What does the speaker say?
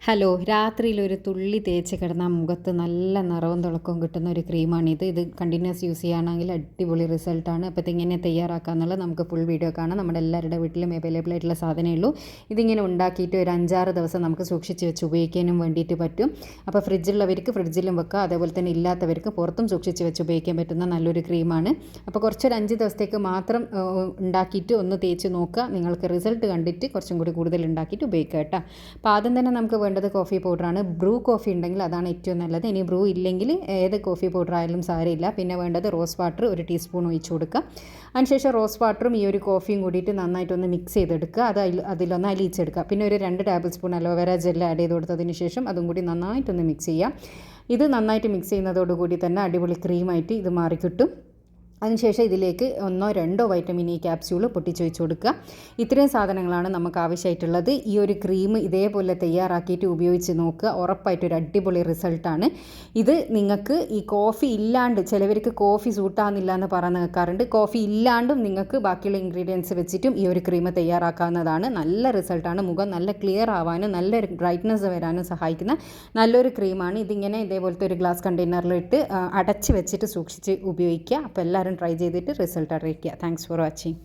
Hello, രാത്രിയിലൊരു തുള്ളി തേച്ച് കിടന്നാൽ മുഖത്ത് നല്ല നിറവും തിളക്കവും കിട്ടുന്ന ഒരു ക്രീമാണിത്. ഇത് കണ്ടിന്യൂസ് യൂസ് ചെയ്യുകയാണെങ്കിൽ അടിപൊളി റിസൾട്ടാണ്. അപ്പോൾ ഇതിങ്ങനെ തയ്യാറാക്കാമെന്നുള്ളത് നമുക്ക് ഫുൾ വീഡിയോ കാണാം. നമ്മുടെ എല്ലാവരുടെ വീട്ടിലും അവൈലബിൾ ആയിട്ടുള്ള സാധനമേ ഉള്ളൂ. ഇതിങ്ങനെ ഉണ്ടാക്കിയിട്ട് ഒരു 5-6 ദിവസം നമുക്ക് സൂക്ഷിച്ച് വെച്ച് ഉപയോഗിക്കാനും വേണ്ടിയിട്ട് പറ്റും. അപ്പോൾ ഫ്രിഡ്ജുള്ളവർക്ക് ഫ്രിഡ്ജിലും വെക്കുക, അതേപോലെ തന്നെ ഇല്ലാത്തവർക്ക് പുറത്തും സൂക്ഷിച്ച് വെച്ച് ഉപയോഗിക്കാൻ പറ്റുന്ന നല്ലൊരു ക്രീമാണ്. അപ്പോൾ കുറച്ചൊരു 5 ദിവസത്തേക്ക് മാത്രം ഉണ്ടാക്കിയിട്ട് ഒന്ന് തേച്ച് നോക്കുക. നിങ്ങൾക്ക് റിസൾട്ട് കണ്ടിട്ട് കുറച്ചും കൂടി കൂടുതൽ ഉണ്ടാക്കിയിട്ട് ഉപയോഗിക്കുക കേട്ടോ. അപ്പോൾ ആദ്യം തന്നെ നമുക്ക് വേണ്ടത് കോഫി പൗഡറാണ്. ബ്രൂ കോഫി ഉണ്ടെങ്കിൽ അതാണ് ഏറ്റവും നല്ലത്. ഇനി ബ്രൂ ഇല്ലെങ്കിൽ ഏത് കോഫി പൗഡർ ആയാലും സാരമില്ല. പിന്നെ വേണ്ടത് റോസ് വാട്ടർ 1 ടീസ്പൂൺ ഒഴിച്ച് കൊടുക്കുക. അതിനുശേഷം റോസ് വാട്ടറും ഈ ഒരു കോഫിയും കൂടിയിട്ട് നന്നായിട്ടൊന്ന് മിക്സ് ചെയ്തെടുക്കുക. അതിലൊന്ന് അലിയിച്ചെടുക്കുക. പിന്നെ ഒരു 2 table spoon aloe vera gel add ചെയ്ത് കൊടുത്തതിന് ശേഷം അതും കൂടി നന്നായിട്ടൊന്ന് മിക്സ് ചെയ്യുക. ഇത് നന്നായിട്ട് മിക്സ് ചെയ്യുന്നതോടുകൂടി തന്നെ അടിപൊളി ക്രീമായിട്ട് ഇത് മാറിക്കിട്ടും. അതിനുശേഷം ഇതിലേക്ക് 1-2 വൈറ്റമിൻ ഇ ക്യാപ്സ്യൂൾ പൊട്ടിച്ചൊഴിച്ച് കൊടുക്കുക. ഇത്രയും സാധനങ്ങളാണ് നമുക്ക് ആവശ്യമായിട്ടുള്ളത്. ഈ ഒരു ക്രീം ഇതേപോലെ തയ്യാറാക്കിയിട്ട് ഉപയോഗിച്ച് നോക്കുക. ഉറപ്പായിട്ടൊരു അടിപൊളി റിസൾട്ടാണ്. ഇത് നിങ്ങൾക്ക് ഈ കോഫി ഇല്ലാണ്ട്, ചിലവർക്ക് കോഫി സൂട്ടാകുന്നില്ല എന്ന് പറഞ്ഞ് കേൾക്കാറുണ്ട്. കോഫി ഇല്ലാണ്ടും നിങ്ങൾക്ക് ബാക്കിയുള്ള ഇൻഗ്രീഡിയൻസ് വെച്ചിട്ടും ഈ ഒരു ക്രീം തയ്യാറാക്കാവുന്നതാണ്. നല്ല റിസൾട്ടാണ്. മുഖം നല്ല ക്ലിയർ ആവാനും നല്ലൊരു ബ്രൈറ്റ്നസ് വരാനും സഹായിക്കുന്ന നല്ലൊരു ക്രീമാണ്. ഇതിങ്ങനെ ഇതേപോലത്തെ ഒരു ഗ്ലാസ് കണ്ടെയ്നറിലിട്ട് അടച്ച് വെച്ചിട്ട് സൂക്ഷിച്ച് ഉപയോഗിക്കുക. അപ്പോൾ എല്ലാവരും ട്രൈ ചെയ്തിട്ട് റിസൾട്ട് അറിയിക്കുക. Thanks for watching.